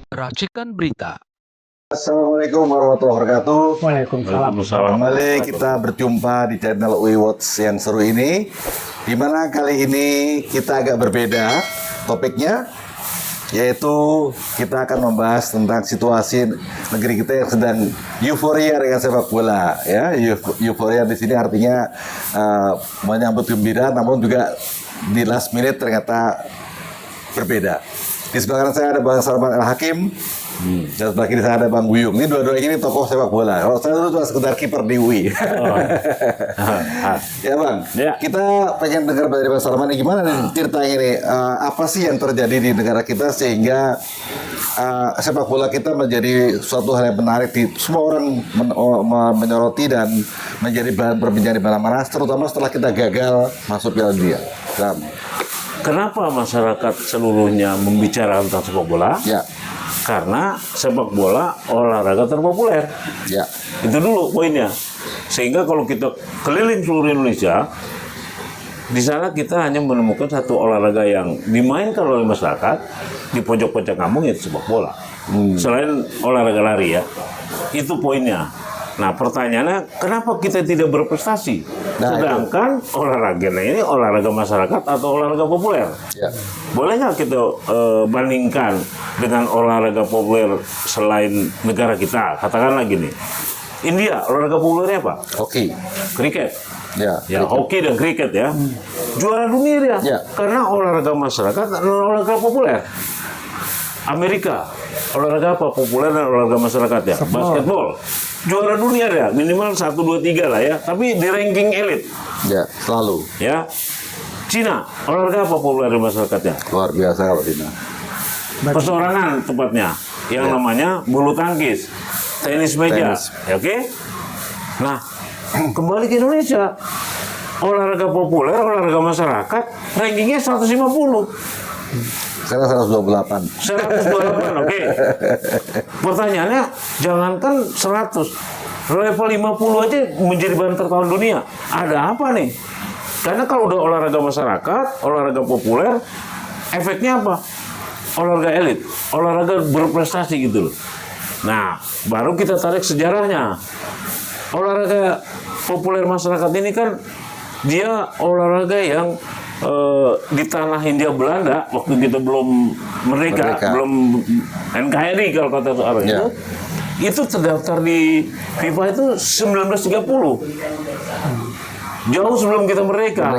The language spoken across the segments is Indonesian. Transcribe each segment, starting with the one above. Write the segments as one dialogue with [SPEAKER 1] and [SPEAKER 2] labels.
[SPEAKER 1] Racikan berita.
[SPEAKER 2] Assalamualaikum warahmatullahi wabarakatuh.
[SPEAKER 3] Waalaikumsalam.
[SPEAKER 2] Kembali kita berjumpa di channel UI Watch yang seru ini, dimana kali ini kita agak berbeda topiknya, yaitu kita akan membahas tentang situasi negeri kita yang sedang euforia dengan sepak bola. Ya, euforia di sini artinya menyambut gembira, namun juga di last minute ternyata berbeda. Di sebelah kanan saya ada Bang Salman El Hakim, dan sebelah kiri saya ada Bang Guyung. Ini dua-dua ini tokoh sepak bola. Kalau saya dulu cuma sekedar kiper di UI. Ya Bang, kita pengen dengar dari Bang Salman ini gimana nih ceritanya ini. Apa sih yang terjadi di negara kita sehingga sepak bola kita menjadi suatu hal yang menarik, di semua orang menyoroti dan menjadi bahan perbincangan di mana-mana, terutama setelah kita gagal masuk Piala Dunia.
[SPEAKER 3] Kenapa masyarakat seluruhnya membicarakan tentang sepak bola?
[SPEAKER 2] Ya.
[SPEAKER 3] Karena sepak bola olahraga terpopuler.
[SPEAKER 2] Ya.
[SPEAKER 3] Itu dulu poinnya. Sehingga kalau kita keliling seluruh Indonesia, di sana kita hanya menemukan satu olahraga yang dimainkan oleh masyarakat di pojok-pojok kampung, yaitu sepak bola. Selain olahraga lari ya. Itu poinnya. Nah, pertanyaannya, kenapa kita tidak berprestasi? Sedangkan olahraga ini olahraga masyarakat atau olahraga populer?
[SPEAKER 2] Ya.
[SPEAKER 3] Boleh nggak kita bandingkan dengan olahraga populer selain negara kita? Katakanlah gini, India, olahraga populernya apa?
[SPEAKER 2] Hoki.
[SPEAKER 3] Kriket.
[SPEAKER 2] Ya,
[SPEAKER 3] hoki dan kriket ya. Juara dunia dia.
[SPEAKER 2] Ya.
[SPEAKER 3] Karena olahraga masyarakat adalah olahraga populer. Amerika, olahraga apa populer dan olahraga masyarakat ya? Basketball. Juara dunia ya, minimal 1, 2, 3 lah ya, tapi di ranking elit.
[SPEAKER 2] Ya, selalu.
[SPEAKER 3] Ya. Cina, olahraga apa populer di masyarakatnya?
[SPEAKER 2] Luar biasa kalau Cina.
[SPEAKER 3] Persorangan tepatnya, yang namanya bulu tangkis, tenis meja, oke? Nah, kembali ke Indonesia, olahraga populer, olahraga masyarakat, rankingnya 150.
[SPEAKER 2] Sekarang 128.
[SPEAKER 3] 128, oke. Pertanyaannya, jangankan 100, level 50 aja menjadi bahan tertawan dunia. Ada apa nih? Karena kalau udah olahraga masyarakat, olahraga populer, efeknya apa? Olahraga elit, olahraga berprestasi gitu loh. Nah, baru kita tarik sejarahnya. Olahraga populer masyarakat ini kan dia olahraga yang di tanah Hindia Belanda waktu kita belum merdeka. Belum NKRI kalau kata orang itu terdaftar di FIFA itu 1930, jauh sebelum kita merdeka.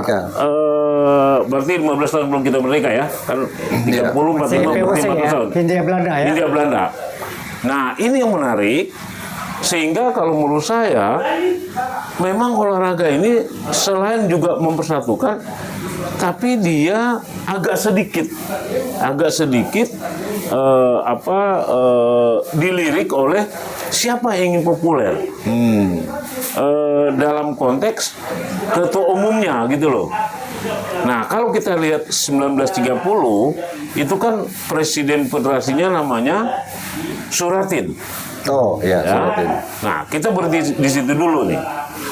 [SPEAKER 3] Berarti 15 tahun sebelum kita merdeka ya, kan 30, 45 tahun.
[SPEAKER 4] Hindia Belanda ya.
[SPEAKER 3] Hindia Belanda. Nah, ini yang menarik. Sehingga kalau menurut saya memang olahraga ini selain juga mempersatukan, tapi dia agak sedikit dilirik oleh siapa yang ingin populer. Dalam konteks ketua umumnya gitu loh. Nah, kalau kita lihat 1930 itu kan presiden federasinya namanya Suratin.
[SPEAKER 2] Oh iya, Suratin.
[SPEAKER 3] Nah, kita berhenti di situ dulu nih.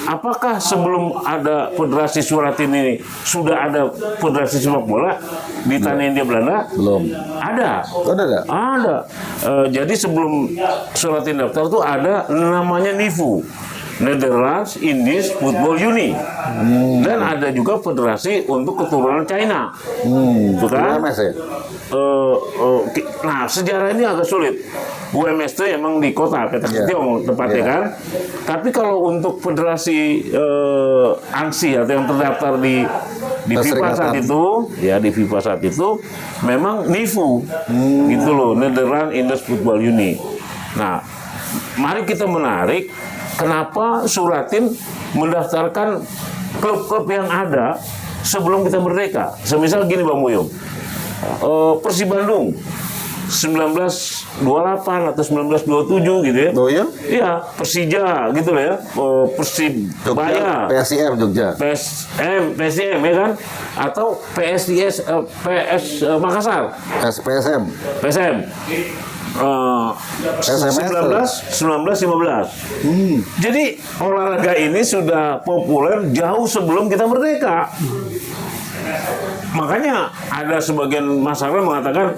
[SPEAKER 3] Apakah sebelum ada federasi Suratin ini sudah ada federasi sepak bola di tanah Hindia Belanda?
[SPEAKER 2] Belum.
[SPEAKER 3] Ada.
[SPEAKER 2] Oh, ada.
[SPEAKER 3] Ada. Jadi sebelum Suratin daftar tuh ada namanya NIFU. Netherlands Indies Football Union, dan ada juga federasi untuk keturunan China, kan?
[SPEAKER 2] UMS ya?
[SPEAKER 3] Nah, sejarah ini agak sulit. UMS itu emang di kota Petak Setiong tepatnya kan. Tapi kalau untuk federasi ANSI atau yang terdaftar di FIFA saat itu, ya di FIFA saat itu, memang NIFU, gitu loh, Netherlands Indies Football Union. Nah, mari kita menarik. Kenapa Suratin mendaftarkan klub-klub yang ada sebelum kita merdeka? Semisal gini Bang Buyung, Persib Bandung 1928 atau 1927 gitu ya.
[SPEAKER 2] Oh iya?
[SPEAKER 3] Iya, Persija gitu lah ya. Persibaya,
[SPEAKER 2] PSIM Jogja.
[SPEAKER 3] PSM ya kan? Atau PS Makassar. PSM. 1915. Jadi olahraga ini sudah populer jauh sebelum kita merdeka. makanya ada sebagian masyarakat mengatakan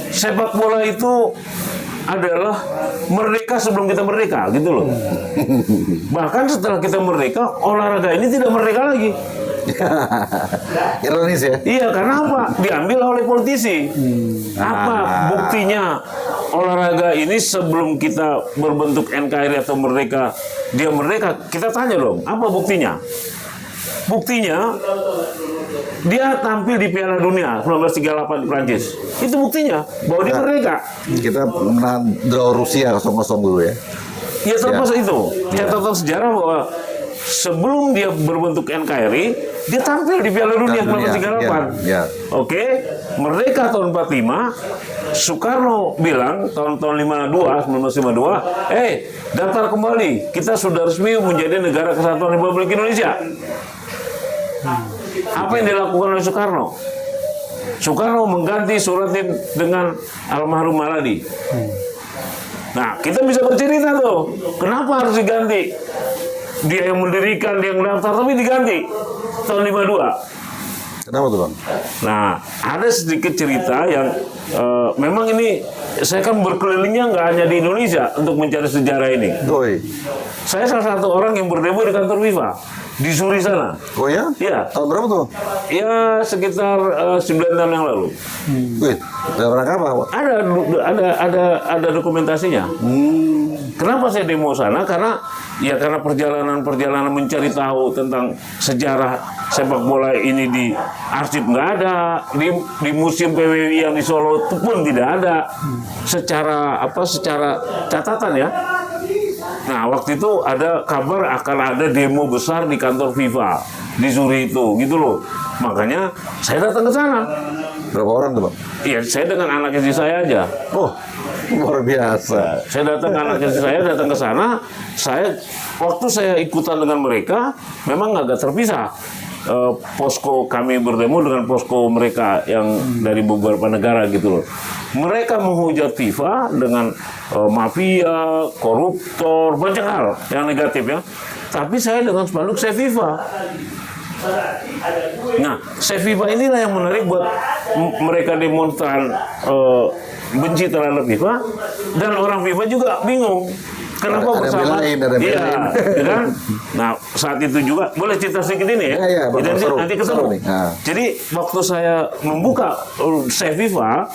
[SPEAKER 3] sepak bola itu adalah merdeka sebelum kita merdeka, gitu loh. Bahkan setelah kita merdeka, olahraga ini tidak merdeka lagi.
[SPEAKER 2] Ironis ya.
[SPEAKER 3] Iya, karena apa? Diambil oleh politisi. Apa buktinya olahraga ini sebelum kita berbentuk NKRI atau merdeka, dia merdeka? Kita tanya dong, apa buktinya? Buktinya dia tampil di Piala Dunia 1938 di Prancis. Itu buktinya bahwa dia merdeka.
[SPEAKER 2] Kita menang draw Rusia 0-0 dulu ya.
[SPEAKER 3] Ya terlepas itu, catatan sejarah bahwa sebelum dia berbentuk NKRI, dia tampil di Piala Dunia 1938.
[SPEAKER 2] Ya.
[SPEAKER 3] Oke, merdeka tahun 45. Soekarno bilang tahun 1952, daftar kembali. Kita sudah resmi menjadi negara kesatuan Republik Indonesia. Apa yang dilakukan oleh Soekarno? Soekarno mengganti suratnya dengan almarhum Maladi. Nah, kita bisa bercerita tuh, kenapa harus diganti? Dia yang mendirikan, dia yang daftar, tapi diganti tahun 52.
[SPEAKER 2] Kenapa tuh Bang?
[SPEAKER 3] Nah, ada sedikit cerita yang memang ini saya kan berkelilingnya nggak hanya di Indonesia untuk mencari sejarah ini.
[SPEAKER 2] Doi.
[SPEAKER 3] Saya salah satu orang yang berdemo di kantor FIFA di Suri sana.
[SPEAKER 2] Oh ya?
[SPEAKER 3] Iya.
[SPEAKER 2] Tahun berapa tuh?
[SPEAKER 3] Ya sekitar 9 tahun yang lalu.
[SPEAKER 2] Wih, dalam rangka apa?
[SPEAKER 3] Ada dokumentasinya. Kenapa saya demo sana? Karena perjalanan mencari tahu tentang sejarah sepak bola ini di arsip nggak ada, di museum PWI yang di Solo itu pun tidak ada. Secara catatan ya. Nah, waktu itu ada kabar akan ada demo besar di kantor FIFA di Zuri itu, gitu loh. Makanya saya datang ke sana.
[SPEAKER 2] Berapa orang tuh Bang?
[SPEAKER 3] Iya, saya dengan anak istri saya aja.
[SPEAKER 2] Oh, luar biasa.
[SPEAKER 3] Saya datang ke anak istri saya, datang ke sana. Waktu saya ikutan dengan mereka, memang agak terpisah. Posko kami berdemo dengan posko mereka yang dari beberapa negara gitu loh. Mereka menghujat FIFA dengan mafia, koruptor, banyak hal yang negatif ya. Tapi saya dengan spanduk Save FIFA. Nah, Save FIFA inilah yang menarik buat mereka demonstran benci terhadap FIFA, dan orang FIFA juga bingung. Kenapa bersama? Iya, kan? Nah, saat itu juga boleh cerita sedikit ini ya.
[SPEAKER 2] Iya,
[SPEAKER 3] Nanti ketemu.
[SPEAKER 2] Nah.
[SPEAKER 3] Jadi waktu saya membuka Save FIFA,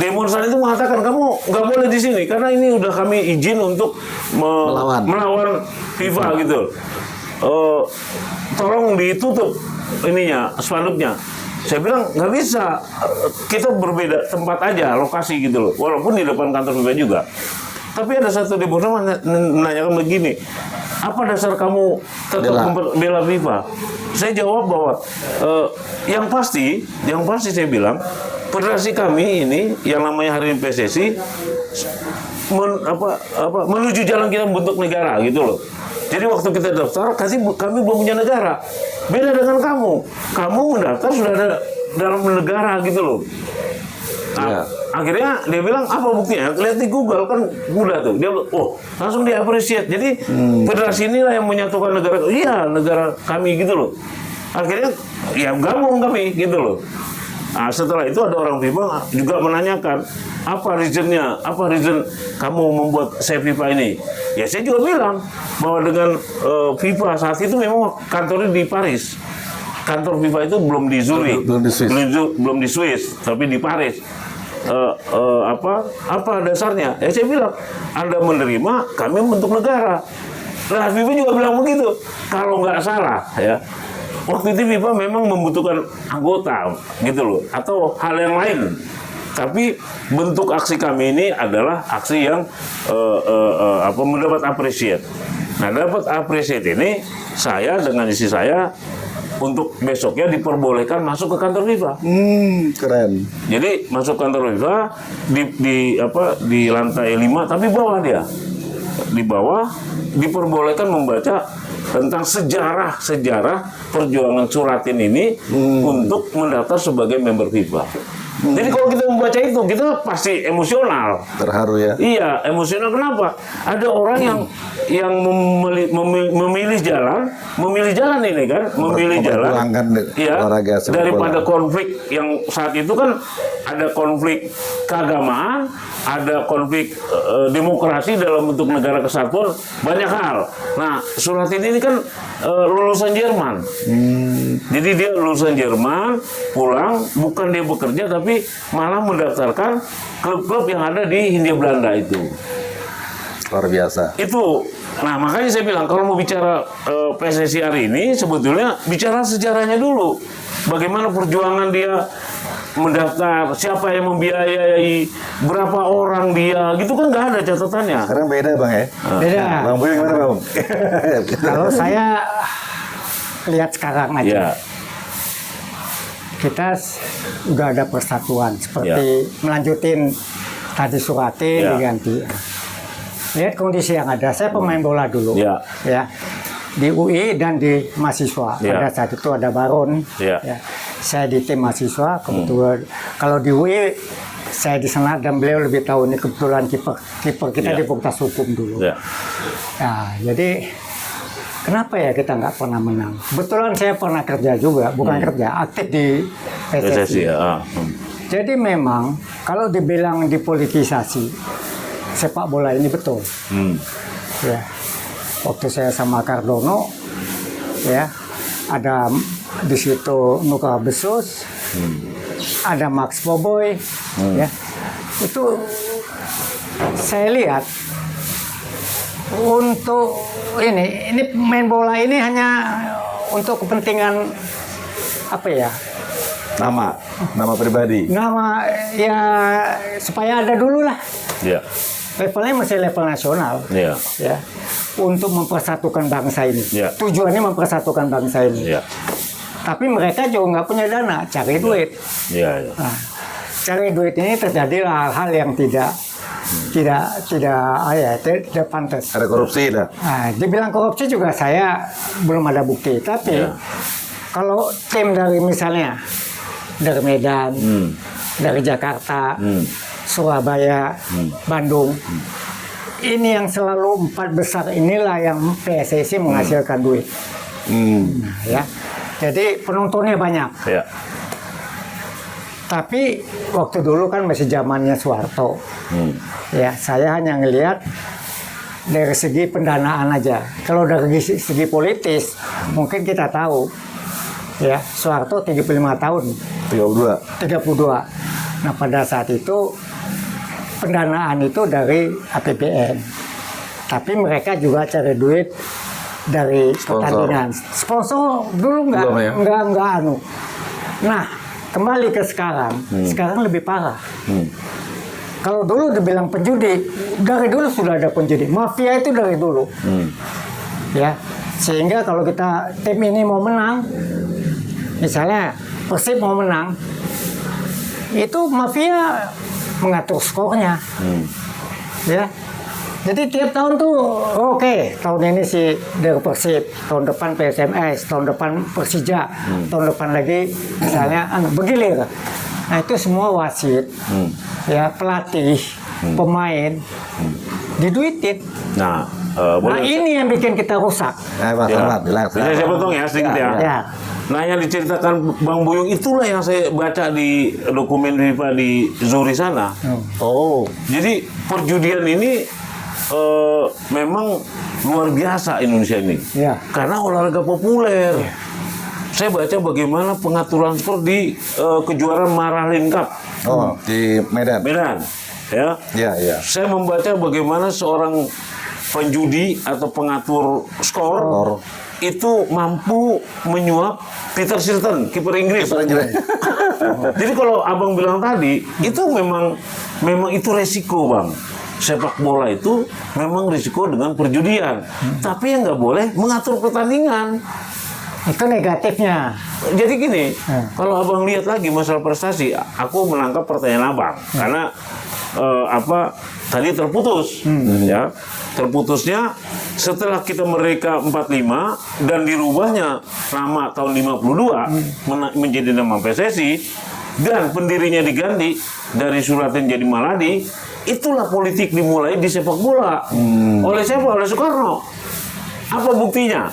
[SPEAKER 3] demonstran itu mengatakan kamu nggak boleh di sini karena ini udah kami izin untuk melawan FIFA gitu. Tolong ditutup ininya, spanduknya. Saya bilang nggak bisa, kita berbeda tempat aja, lokasi gitu loh. Walaupun di depan kantor FIFA juga. Tapi ada satu demonstran menanyakan begini, apa dasar kamu tetap membela FIFA? Saya jawab bahwa yang pasti saya bilang, federasi kami ini yang namanya hari ini PSSI menuju jalan kita membentuk negara gitu loh. Jadi waktu kita daftar, kami belum punya negara. Beda dengan kamu. Kamu mendaftar sudah ada dalam negara gitu loh. Nah, akhirnya dia bilang apa buktinya? Lihat di Google kan mudah tuh. Dia langsung dia appreciate. Jadi federasi inilah yang menyatukan negara. Iya, negara kami gitu loh. Akhirnya ya gabung kami gitu loh. Nah, setelah itu ada orang FIFA juga menanyakan apa reason kamu membuat Save FIFA ini? Ya saya juga bilang bahwa dengan FIFA saat itu memang kantornya di Paris. Kantor FIFA itu belum di Zurich, belum di Swiss, tapi di Paris. Apa dasarnya? Ya saya bilang, Anda menerima, kami membentuk negara. Nah, FIFA juga bilang begitu. Kalau nggak salah, ya. Waktu itu FIFA memang membutuhkan anggota, gitu loh, atau hal yang lain. Tapi bentuk aksi kami ini adalah aksi yang mendapat appreciate. Nah, dapat appreciate ini, saya dengan istri saya untuk besoknya diperbolehkan masuk ke kantor FIFA.
[SPEAKER 2] Keren.
[SPEAKER 3] Jadi masuk kantor FIFA di lantai 5, tapi bawah dia. Di bawah diperbolehkan membaca tentang sejarah perjuangan Suratin ini untuk mendaftar sebagai member FIFA. Jadi kalau kita membaca itu itu kita pasti emosional.
[SPEAKER 2] Terharu ya.
[SPEAKER 3] Iya, emosional kenapa? Ada orang yang memilih jalan ini kan, memilih jalan.
[SPEAKER 2] Memperjuangkan
[SPEAKER 3] Iya,
[SPEAKER 2] olahraga sepak
[SPEAKER 3] daripada
[SPEAKER 2] bola.
[SPEAKER 3] konflik yang saat itu kan ada konflik keagamaan, ada konflik demokrasi dalam bentuk negara kesatuan, banyak hal. Nah, Suratini ini kan lulusan Jerman. Jadi dia lulusan Jerman, pulang, bukan dia bekerja, tapi malah mendaftarkan klub-klub yang ada di Hindia Belanda itu.
[SPEAKER 2] Luar biasa.
[SPEAKER 3] Itu, nah makanya saya bilang kalau mau bicara PSSI hari ini, sebetulnya bicara sejarahnya dulu. Bagaimana perjuangan dia mendaftar, siapa yang membiayai, berapa orang dia, gitu kan nggak ada catatannya.
[SPEAKER 2] Sekarang beda Bang ya.
[SPEAKER 1] Beda.
[SPEAKER 2] Bang Boy gimana Bang?
[SPEAKER 1] Kalau saya lihat sekarang aja,
[SPEAKER 3] Ya,
[SPEAKER 1] kita udah ada persatuan seperti melanjutin tadi Surati
[SPEAKER 3] Ya.
[SPEAKER 1] diganti. Lihat kondisi yang ada. Saya pemain bola dulu,
[SPEAKER 3] Ya.
[SPEAKER 1] ya di UI dan di mahasiswa.
[SPEAKER 3] Ya.
[SPEAKER 1] Pada saat itu ada Baron.
[SPEAKER 3] Ya.
[SPEAKER 1] Saya di tim mahasiswa. Kebetulan kalau di UI saya di sana dan beliau lebih tahu ini kebetulan kiper kita
[SPEAKER 3] Ya.
[SPEAKER 1] di Fakultas Hukum dulu.
[SPEAKER 3] ya,
[SPEAKER 1] Nah, jadi kenapa ya kita nggak pernah menang? Kebetulan saya pernah kerja juga, bukan kerja, aktif di
[SPEAKER 3] PSSI
[SPEAKER 1] PSSI.
[SPEAKER 3] ya.
[SPEAKER 1] Jadi memang kalau dibilang dipolitisasi sepak bola ini betul. Ya, waktu saya sama Cardono, ya ada di situ Nuka Besus, ada Max Boboy, ya itu saya lihat untuk ini main bola ini hanya untuk kepentingan apa ya?
[SPEAKER 2] Nama pribadi.
[SPEAKER 1] Nama ya supaya ada dulu lah.
[SPEAKER 3] Ya,
[SPEAKER 1] Levelnya masih level nasional.
[SPEAKER 3] ya,
[SPEAKER 1] Ya, untuk mempersatukan bangsa ini.
[SPEAKER 3] Ya.
[SPEAKER 1] Tujuannya mempersatukan bangsa ini.
[SPEAKER 3] ya,
[SPEAKER 1] Tapi mereka juga nggak punya dana, cari duit.
[SPEAKER 3] ya, ya.
[SPEAKER 1] Nah, cari duit ini terjadi hal-hal yang tidak pantas.
[SPEAKER 2] Ada korupsi dah.
[SPEAKER 1] Nah, dibilang korupsi juga saya belum ada bukti. Tapi
[SPEAKER 3] Ya.
[SPEAKER 1] kalau tim dari misalnya dari Medan, dari Jakarta, Surabaya, Bandung, ini yang selalu 4 besar inilah yang PSSI menghasilkan duit. Nah, ya, jadi penontonnya banyak.
[SPEAKER 3] Ya.
[SPEAKER 1] Tapi waktu dulu kan masih zamannya Soeharto. Ya, saya hanya ngelihat dari segi pendanaan aja. Kalau dari segi politis, mungkin kita tahu. Ya, Soeharto 35 tahun.
[SPEAKER 2] 32.
[SPEAKER 1] 32. Nah, pada saat itu pendanaan itu dari APBN. Tapi mereka juga cari duit dari
[SPEAKER 2] Sponsor.
[SPEAKER 1] pertandingan. Sponsor dulu
[SPEAKER 2] Belum ya?
[SPEAKER 1] nggak anu. Nah, kembali ke sekarang. Sekarang lebih parah. Kalau dulu dibilang penjudi, dari dulu sudah ada penjudi. Mafia itu dari dulu. Ya, sehingga kalau kita tim ini mau menang, misalnya Persib mau menang, itu mafia mengatur skornya. Ya. Jadi tiap tahun tuh oke, tahun ini si dari Persib, tahun depan PSMS, tahun depan Persija, tahun depan lagi misalnya bergilir. Nah, itu semua wasit, ya pelatih, pemain diduitin.
[SPEAKER 3] Nah,
[SPEAKER 1] Nah,
[SPEAKER 3] boleh.
[SPEAKER 1] ini yang bikin kita rusak.
[SPEAKER 2] Bang
[SPEAKER 3] Ya.
[SPEAKER 2] Selamat, bilang.
[SPEAKER 3] Bisa saya potong ya sedikit ya.
[SPEAKER 1] Ya.
[SPEAKER 3] Nah, yang diceritakan Bang Buyung itulah yang saya baca di dokumen FIFA di Zurich sana.
[SPEAKER 2] Oh,
[SPEAKER 3] Jadi perjudian ini memang luar biasa Indonesia ini.
[SPEAKER 1] Ya.
[SPEAKER 3] Karena olahraga populer. Saya baca bagaimana pengaturan skor di kejuaraan Maralin Cup
[SPEAKER 2] oh di Medan.
[SPEAKER 3] Medan. Ya.
[SPEAKER 2] Ya.
[SPEAKER 3] Saya membaca bagaimana seorang penjudi atau pengatur skor itu mampu menyuap Peter Shilton, kiper Inggris. Jadi kalau abang bilang tadi, itu memang itu resiko bang. Sepak bola itu memang risiko dengan perjudian. Tapi yang nggak boleh mengatur pertandingan.
[SPEAKER 1] Itu negatifnya.
[SPEAKER 3] Jadi gini, kalau abang lihat lagi masalah prestasi, aku menangkap pertanyaan abang karena tadi terputus, ya terputusnya setelah kita mereka 45 dan dirubahnya nama tahun 52 menjadi nama PSSI dan pendirinya diganti. dari Suratin jadi Maladi, itulah politik dimulai di sepak bola. Oleh siapa? Oleh Soekarno. Apa buktinya?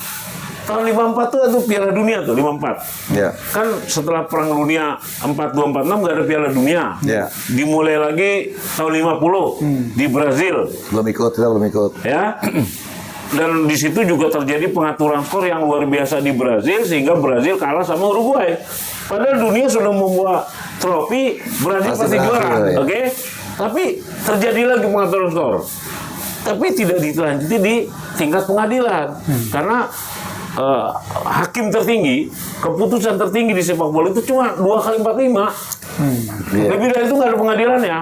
[SPEAKER 3] Tahun 54 tuh itu Piala Dunia tuh, 54.
[SPEAKER 2] Ya.
[SPEAKER 3] Kan setelah Perang Dunia 42 46 nggak ada Piala Dunia.
[SPEAKER 2] Ya.
[SPEAKER 3] Dimulai lagi tahun 50 di Brazil,
[SPEAKER 2] Kita belum ikut.
[SPEAKER 3] ya. Dan di situ juga terjadi pengaturan skor yang luar biasa di Brazil sehingga Brazil kalah sama Uruguay. Padahal dunia sudah membawa trofi, Brazil pasti juara,
[SPEAKER 2] ya.
[SPEAKER 3] oke? Tapi terjadi lagi pengaturan skor. Tapi tidak ditlanjuti di tingkat pengadilan karena hakim tertinggi, keputusan tertinggi di sepak bola itu cuma 2x45. Lebih dari itu nggak ada pengadilannya.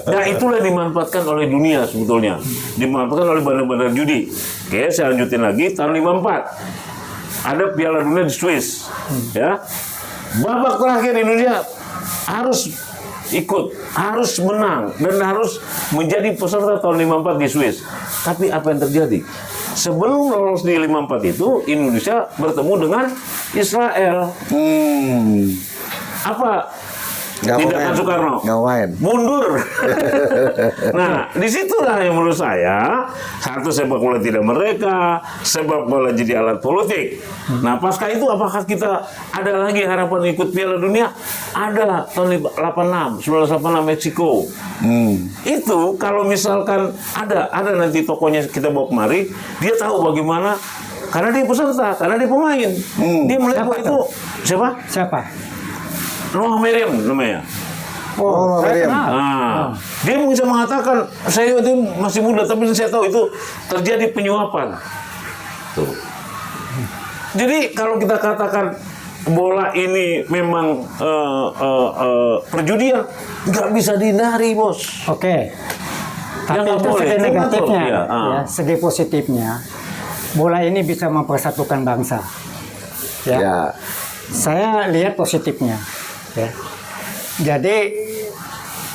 [SPEAKER 3] Nah itulah dimanfaatkan oleh dunia sebetulnya, dimanfaatkan oleh bandar-bandar judi. Oke, saya lanjutin lagi tahun 54 ada Piala Dunia di Swiss, ya. Babak terakhir Indonesia harus ikut, harus menang dan harus menjadi peserta tahun 54 di Swiss. Tapi apa yang terjadi? Sebelum lolos di 54 itu Indonesia bertemu dengan Israel. Apa tindakan Soekarno?
[SPEAKER 2] Ngawain.
[SPEAKER 3] Mundur. Nah, disitulah yang menurut saya satu sepak bola tidak merdeka, sepak bola jadi alat politik. Nah, pasca itu apakah kita ada lagi harapan ikut Piala Dunia? Ada tahun 1986 Meksiko. Itu kalau misalkan ada nanti tokonya kita bawa kemari, dia tahu bagaimana karena dia peserta, karena dia pemain. Dia melihat bahwa itu
[SPEAKER 1] Siapa?
[SPEAKER 3] Noah Meriam namanya.
[SPEAKER 2] Oh,
[SPEAKER 1] saya
[SPEAKER 2] Meriam.
[SPEAKER 1] kenal.
[SPEAKER 3] Nah, dia bisa mengatakan saya itu masih muda tapi saya tahu itu terjadi penyuapan. Tuh. Jadi kalau kita katakan bola ini memang perjudian, nggak bisa dihindari, Bos.
[SPEAKER 1] Oke. Tapi
[SPEAKER 3] nggak
[SPEAKER 1] itu
[SPEAKER 3] boleh,
[SPEAKER 1] segi
[SPEAKER 3] itu
[SPEAKER 1] negatifnya,
[SPEAKER 3] betul, ya.
[SPEAKER 1] ya, segi positifnya, bola ini bisa mempersatukan bangsa. Ya.
[SPEAKER 2] Ya.
[SPEAKER 1] Saya lihat positifnya. Ya. Jadi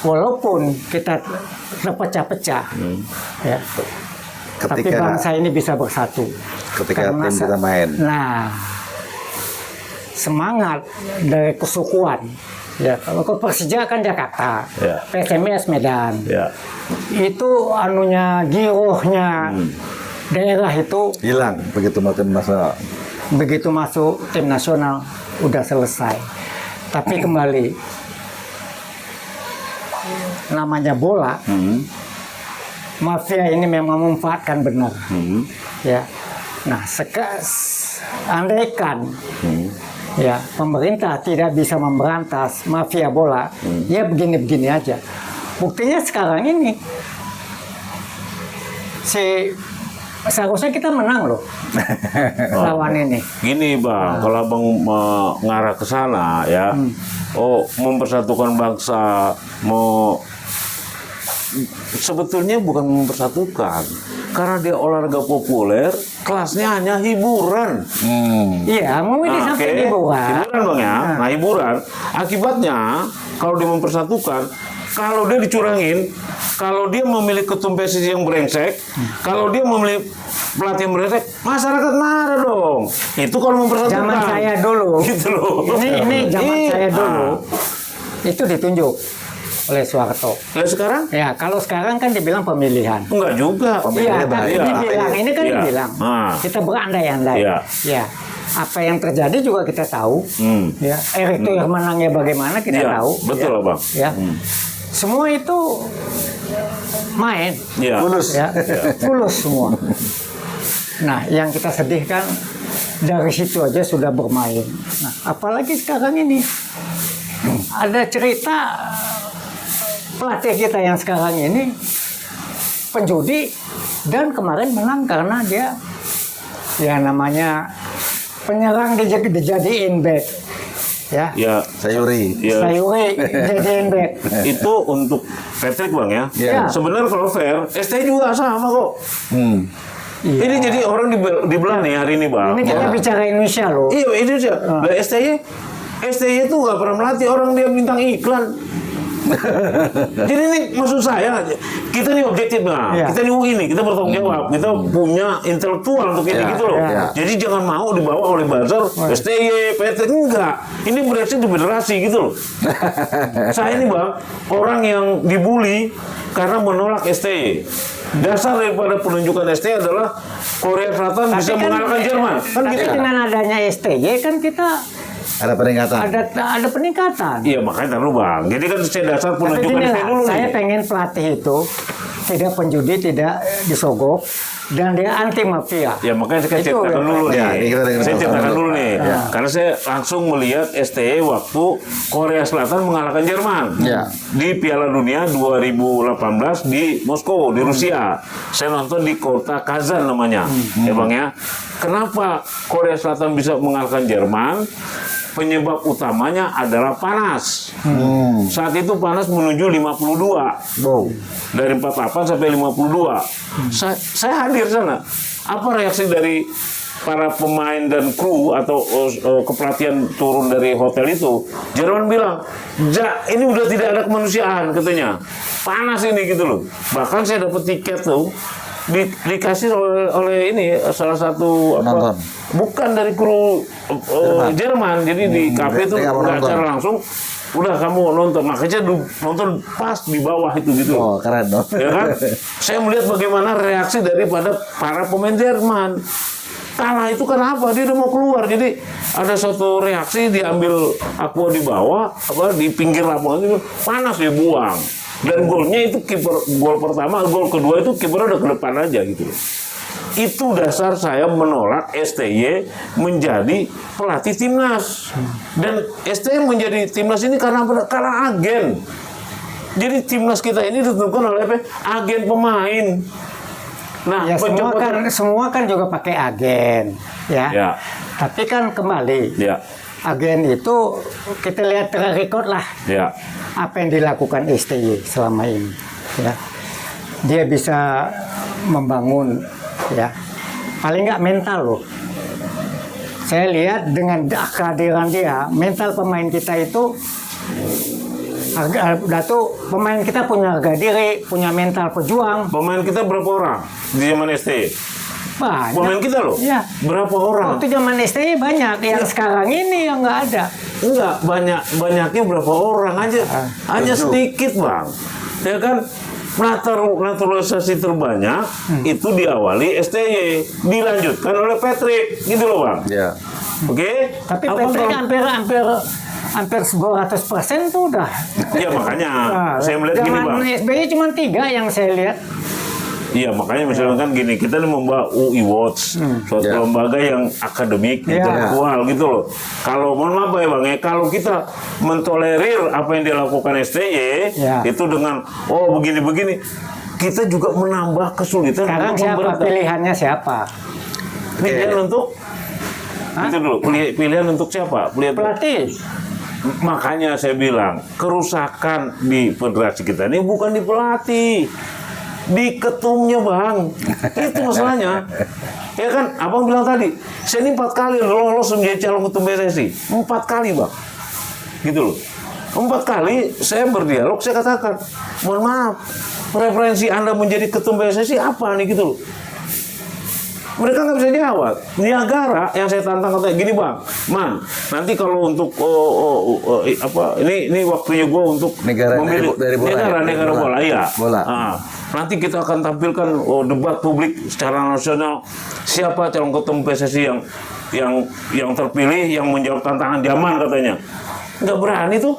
[SPEAKER 1] walaupun kita terpecah-pecah, ya, tapi
[SPEAKER 2] Ketika
[SPEAKER 1] bangsa ini bisa bersatu.
[SPEAKER 2] ketika
[SPEAKER 1] Karena
[SPEAKER 2] tim kita main.
[SPEAKER 1] Nah, semangat dari kesukuan. Ya, kalau ke Persija kan Jakarta,
[SPEAKER 3] Ya.
[SPEAKER 1] PSMS Medan.
[SPEAKER 3] Ya.
[SPEAKER 1] Itu anunya, girohnya daerah itu
[SPEAKER 2] Hilang begitu mau tim nasional.
[SPEAKER 1] begitu masuk tim nasional udah selesai. Tapi kembali namanya bola, mafia ini memang memanfaatkan benar. Ya. Nah, andaikan ya pemerintah tidak bisa memberantas mafia bola, ya begini-begini aja. Buktinya sekarang ini seharusnya kita menang loh lawan ini.
[SPEAKER 3] Gini Bang, kalau Bang mengarah ke sana ya, mempersatukan bangsa, sebetulnya bukan mempersatukan, karena dia olahraga populer, kelasnya hanya hiburan.
[SPEAKER 1] Iya, mau di samping hiburan.
[SPEAKER 3] Hiburan Bang ya, nah hiburan. Akibatnya kalau dia mempersatukan, kalau dia dicurangin, kalau dia memilih ketum PSSI yang brengsek, kalau dia memilih pelatih yang brengsek, masyarakat marah dong. Itu kalau mempersatukan.
[SPEAKER 1] Zaman saya dulu.
[SPEAKER 3] Gitu loh.
[SPEAKER 1] Ini zaman saya dulu. Itu ditunjuk oleh Soeharto.
[SPEAKER 3] Nah sekarang?
[SPEAKER 1] Ya, kalau sekarang kan dibilang pemilihan.
[SPEAKER 3] Enggak juga.
[SPEAKER 1] Iya, tapi dibilang ini kan
[SPEAKER 3] Iya.
[SPEAKER 1] dibilang.
[SPEAKER 3] Ah.
[SPEAKER 1] Kita berandai-andai.
[SPEAKER 3] Iya.
[SPEAKER 1] Ya. Apa yang terjadi juga kita tahu. Ya, Erick Thohir menangnya bagaimana kita
[SPEAKER 3] Iya,
[SPEAKER 1] tahu.
[SPEAKER 3] betul,
[SPEAKER 1] ya.
[SPEAKER 3] Bang.
[SPEAKER 1] Ya. Semua itu main.
[SPEAKER 3] Iya.
[SPEAKER 2] Fulus.
[SPEAKER 1] Ya, fulus semua. Nah, yang kita sedihkan dari situ aja sudah bermain. Nah, apalagi sekarang ini ada cerita pelatih kita yang sekarang ini penjudi dan kemarin menang karena dia ya namanya penyerang dijadiin back. Ya.
[SPEAKER 3] Ya,
[SPEAKER 2] Sayuri.
[SPEAKER 3] ya.
[SPEAKER 1] Sayuri jadiin back.
[SPEAKER 3] Itu untuk Patrick Bang ya.
[SPEAKER 1] Iya.
[SPEAKER 3] Sebenarnya kalau fair, STI juga sama kok.
[SPEAKER 1] Iya.
[SPEAKER 3] Ini jadi orang dibelah nih hari ini Bang.
[SPEAKER 1] Ini kita bicara Indonesia loh.
[SPEAKER 3] Iya, Indonesia. Nah, STI itu nggak pernah melatih orang, dia bintang iklan. Jadi ini maksud saya, kita nih objektif lah.
[SPEAKER 1] Iya.
[SPEAKER 3] Kita nih UI nih, kita bertanggung jawab. Kita punya intelektual untuk ini
[SPEAKER 1] Iya,
[SPEAKER 3] gitu loh.
[SPEAKER 1] iya.
[SPEAKER 3] Jadi jangan mau dibawa oleh buzzer, STY, PT, enggak. Ini bereaksi di federasi gitu loh. Saya ini Bang, orang yang dibully karena menolak STY. Dasar daripada penunjukan STY adalah Korea Selatan bisa mengalahkan Jerman. Kan
[SPEAKER 1] Tapi
[SPEAKER 3] gitu.
[SPEAKER 1] dengan adanya STY kan kita
[SPEAKER 2] Ada peningkatan.
[SPEAKER 1] ada peningkatan.
[SPEAKER 3] Iya makanya dulu Bang. Jadi kan saya dasar
[SPEAKER 1] Tapi
[SPEAKER 3] penunjukan
[SPEAKER 1] gini
[SPEAKER 3] STY
[SPEAKER 1] lah,
[SPEAKER 3] dulu
[SPEAKER 1] saya
[SPEAKER 3] nih.
[SPEAKER 1] pengen pelatih itu tidak penjudi, tidak disogok, dan dia anti mafia.
[SPEAKER 3] Ya makanya saya
[SPEAKER 1] Itu
[SPEAKER 3] ceritakan
[SPEAKER 1] ya,
[SPEAKER 3] dulu nih.
[SPEAKER 2] Ya, ini kita dengar
[SPEAKER 3] Saya
[SPEAKER 2] sama-sama
[SPEAKER 3] ceritakan
[SPEAKER 2] dulu.
[SPEAKER 3] dulu nih.
[SPEAKER 2] Ya.
[SPEAKER 3] Karena saya langsung melihat STY waktu Korea Selatan mengalahkan Jerman.
[SPEAKER 2] Ya.
[SPEAKER 3] Di Piala Dunia 2018 di Moskow, di Rusia. Saya nonton di kota Kazan namanya. Ya Bang ya. Kenapa Korea Selatan bisa mengalahkan Jerman? Penyebab utamanya adalah panas. Saat itu panas menuju 52.
[SPEAKER 2] Wow.
[SPEAKER 3] Dari 48 sampai 52. Saya hadir sana. Apa reaksi dari para pemain dan kru atau kepelatihan turun dari hotel itu? Jerman bilang, ini udah tidak ada kemanusiaan katanya. Panas ini gitu loh. Bahkan saya dapat tiket tuh dikasih oleh ini salah satu
[SPEAKER 2] Penonton.
[SPEAKER 3] bukan dari kru Jerman. Jadi di kafe itu
[SPEAKER 2] Dia nggak mau
[SPEAKER 3] nggak
[SPEAKER 2] nonton.
[SPEAKER 3] secara langsung. Udah kamu nonton, makanya nonton pas di bawah itu gitu.
[SPEAKER 2] Oh, keren dong.
[SPEAKER 3] Ya kan? Saya melihat bagaimana reaksi daripada para pemain Jerman. Kalah itu kenapa? Dia udah mau keluar. Jadi ada suatu reaksi, diambil aqua di bawah, di pinggir lapangan itu panas dia buang. Dan golnya itu gol pertama, gol kedua itu kiper udah ke depan aja gitu loh. Itu dasar saya menolak STY menjadi pelatih timnas. Dan STY menjadi timnas ini karena agen. Jadi timnas kita ini ditentukan oleh agen pemain. Nah,
[SPEAKER 1] Ya semua kan juga pakai agen, ya.
[SPEAKER 3] Ya.
[SPEAKER 1] Tapi kan kembali,
[SPEAKER 3] Ya,
[SPEAKER 1] agen itu kita lihat track record lah
[SPEAKER 3] ya,
[SPEAKER 1] apa yang dilakukan STY selama ini, ya. Dia bisa membangun, ya. Paling nggak mental loh. Saya lihat dengan kehadiran dia, mental pemain kita itu pemain kita punya harga diri, punya mental pejuang.
[SPEAKER 3] pemain kita berapa orang di zaman STY?
[SPEAKER 1] Banyak.
[SPEAKER 3] Pemain kita loh?
[SPEAKER 1] Iya.
[SPEAKER 3] Berapa orang?
[SPEAKER 1] Waktu zaman STY banyak, yang sekarang ini yang nggak ada.
[SPEAKER 3] Enggak, banyaknya berapa orang aja. Hanya sedikit, Bang. Ya kan, naturalisasi terbanyak itu diawali STY, dilanjutkan oleh Patrick, gitu loh, Bang.
[SPEAKER 2] Ya.
[SPEAKER 3] Oke?
[SPEAKER 1] Tapi
[SPEAKER 3] Apa
[SPEAKER 1] Patrick
[SPEAKER 3] kalau-
[SPEAKER 1] hampir 200% tuh udah.
[SPEAKER 3] Ya makanya,
[SPEAKER 1] Nah,
[SPEAKER 3] saya melihat gini,
[SPEAKER 1] zaman
[SPEAKER 3] Bang.
[SPEAKER 1] SBY cuma 3 yang saya lihat.
[SPEAKER 3] Iya, makanya misalnya kan gini, kita nih membawa UI Watch, suatu
[SPEAKER 2] Ya.
[SPEAKER 3] lembaga yang akademik,
[SPEAKER 1] Ya.
[SPEAKER 3] intelektual gitu loh. Kalau mohon maaf ya Bang, ya, kalau kita mentolerir apa yang dilakukan STY,
[SPEAKER 1] Ya.
[SPEAKER 3] itu dengan begini-begini, kita juga menambah kesulitan
[SPEAKER 1] Sekarang
[SPEAKER 3] untuk
[SPEAKER 1] siapa
[SPEAKER 3] memberantas.
[SPEAKER 1] pilihannya siapa?
[SPEAKER 3] Pilihan untuk itu dulu, pilihan untuk siapa? Pilihan
[SPEAKER 1] Pelatih.
[SPEAKER 3] Makanya saya bilang, kerusakan di federasi kita ini bukan di pelatih, di ketumnya Bang. Itu masalahnya. Ya kan, Abang bilang tadi, saya ini 4 kali lolos menjadi calon ketum PSSI. 4 kali Bang. Gitu loh. 4 kali saya berdialog, saya katakan, mohon maaf, preferensi Anda menjadi ketum PSSI apa nih gitu loh. Mereka nggak bisa jawab. Niagara yang saya tantang katanya gini Bang, Man, nanti kalau untuk ini waktunya gue untuk
[SPEAKER 2] Negara
[SPEAKER 3] memilih
[SPEAKER 2] dari bola ya?
[SPEAKER 3] negara bola, iya.
[SPEAKER 2] Bola.
[SPEAKER 3] Ah, nanti kita akan tampilkan debat publik secara nasional siapa calon ketum PSSI yang terpilih yang menjawab tantangan zaman katanya. Nggak berani tuh.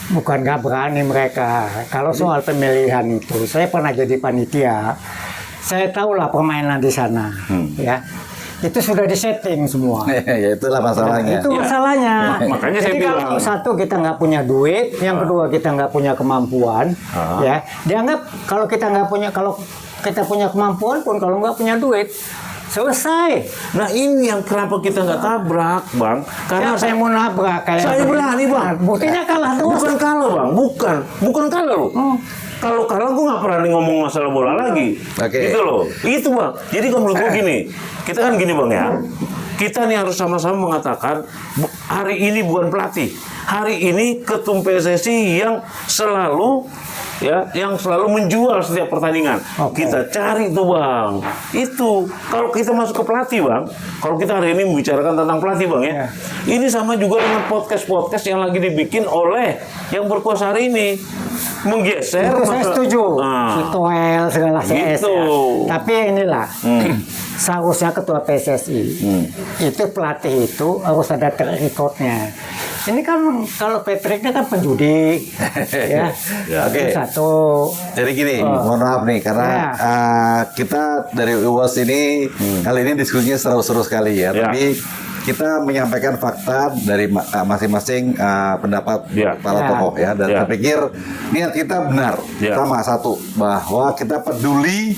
[SPEAKER 1] Bukan nggak berani mereka. Kalau soal pemilihan itu, saya pernah jadi panitia. Saya tahu lah permainan di sana, ya. Itu sudah disetting semua.
[SPEAKER 2] Ya itulah masalahnya.
[SPEAKER 1] Itu masalahnya.
[SPEAKER 3] Makanya saya
[SPEAKER 1] Jadi kalau
[SPEAKER 3] bilang.
[SPEAKER 1] satu kita nggak punya duit, yang kedua kita nggak punya kemampuan, ya. Dianggap kalau kita punya kemampuan pun kalau nggak punya duit, selesai.
[SPEAKER 3] Nah ini yang kenapa kita nggak tabrak Bang, karena
[SPEAKER 1] Saya mau nabrak kayak.
[SPEAKER 3] Saya berani, Bang.
[SPEAKER 1] Buktinya kalah terus.
[SPEAKER 3] Bukan kalah Bang, bukan kalah loh. Kalau kalah gue nggak berani ngomong masalah bola lagi.
[SPEAKER 2] Oke.
[SPEAKER 3] Gitu loh. Itu Bang. Jadi kalau menurut gue gini, kita kan gini Bang ya. Kita nih harus sama-sama mengatakan hari ini bukan pelatih. hari ini ketum PSSI yang selalu menjual setiap pertandingan.
[SPEAKER 1] Oke.
[SPEAKER 3] Kita cari tuh Bang. Itu kalau kita masuk ke pelatih Bang, kalau kita hari ini membicarakan tentang pelatih Bang ya.
[SPEAKER 1] Ya.
[SPEAKER 3] Ini sama juga dengan podcast-podcast yang lagi dibikin oleh yang berkuasa hari ini. Menggeser
[SPEAKER 1] Itu saya setuju.
[SPEAKER 3] Nah,
[SPEAKER 1] Sitoel segala CS
[SPEAKER 3] Gitu.
[SPEAKER 1] ya. Tapi inilah seharusnya ketua PSSI itu pelatih itu harus ada track recordnya. Ini kan kalau Patricknya kan penjudi, ya.
[SPEAKER 2] Ya, oke.
[SPEAKER 1] Itu satu.
[SPEAKER 2] Jadi gini, mohon maaf nih karena
[SPEAKER 1] Ya.
[SPEAKER 2] kita dari UWAS ini kali ini diskusinya seru-seru sekali ya.
[SPEAKER 3] Ya.
[SPEAKER 2] Tapi kita menyampaikan fakta dari masing-masing pendapat
[SPEAKER 3] Ya.
[SPEAKER 2] para
[SPEAKER 1] Ya.
[SPEAKER 2] tokoh ya. Dan
[SPEAKER 3] Ya.
[SPEAKER 2] saya pikir niat kita benar.
[SPEAKER 3] Ya.
[SPEAKER 2] Sama satu bahwa kita peduli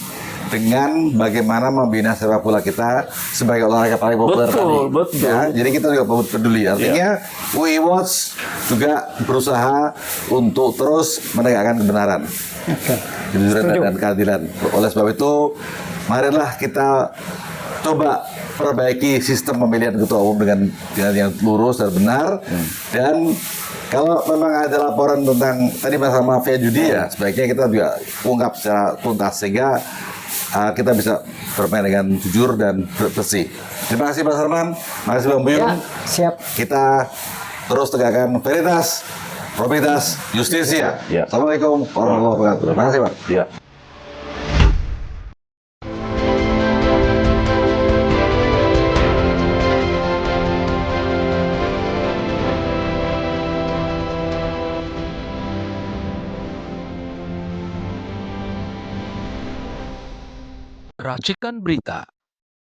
[SPEAKER 2] dengan bagaimana membina sepak bola kita sebagai olahraga paling populer
[SPEAKER 3] Betul,
[SPEAKER 2] tadi.
[SPEAKER 3] betul.
[SPEAKER 2] Ya, jadi kita juga peduli. Artinya We Watch juga berusaha untuk terus menegakkan kebenaran,
[SPEAKER 1] Oke.
[SPEAKER 2] kejujuran
[SPEAKER 1] Setuju.
[SPEAKER 2] dan keadilan. Oleh sebab itu, marilah kita coba perbaiki sistem pemilihan ketua umum dengan yang lurus dan benar. Dan kalau memang ada laporan tentang tadi masalah mafia judi ya, sebaiknya kita juga ungkap secara tuntas sehingga kita bisa bermain dengan jujur dan bersih. Terima kasih Pak Sarman, terima kasih Bang Buyung.
[SPEAKER 1] Ya, siap.
[SPEAKER 2] Kita terus tegakkan veritas, probitas, justisia.
[SPEAKER 3] Ya.
[SPEAKER 2] Assalamualaikum warahmatullahi wabarakatuh. Terima kasih Pak.
[SPEAKER 3] ya.
[SPEAKER 4] Racikan Berita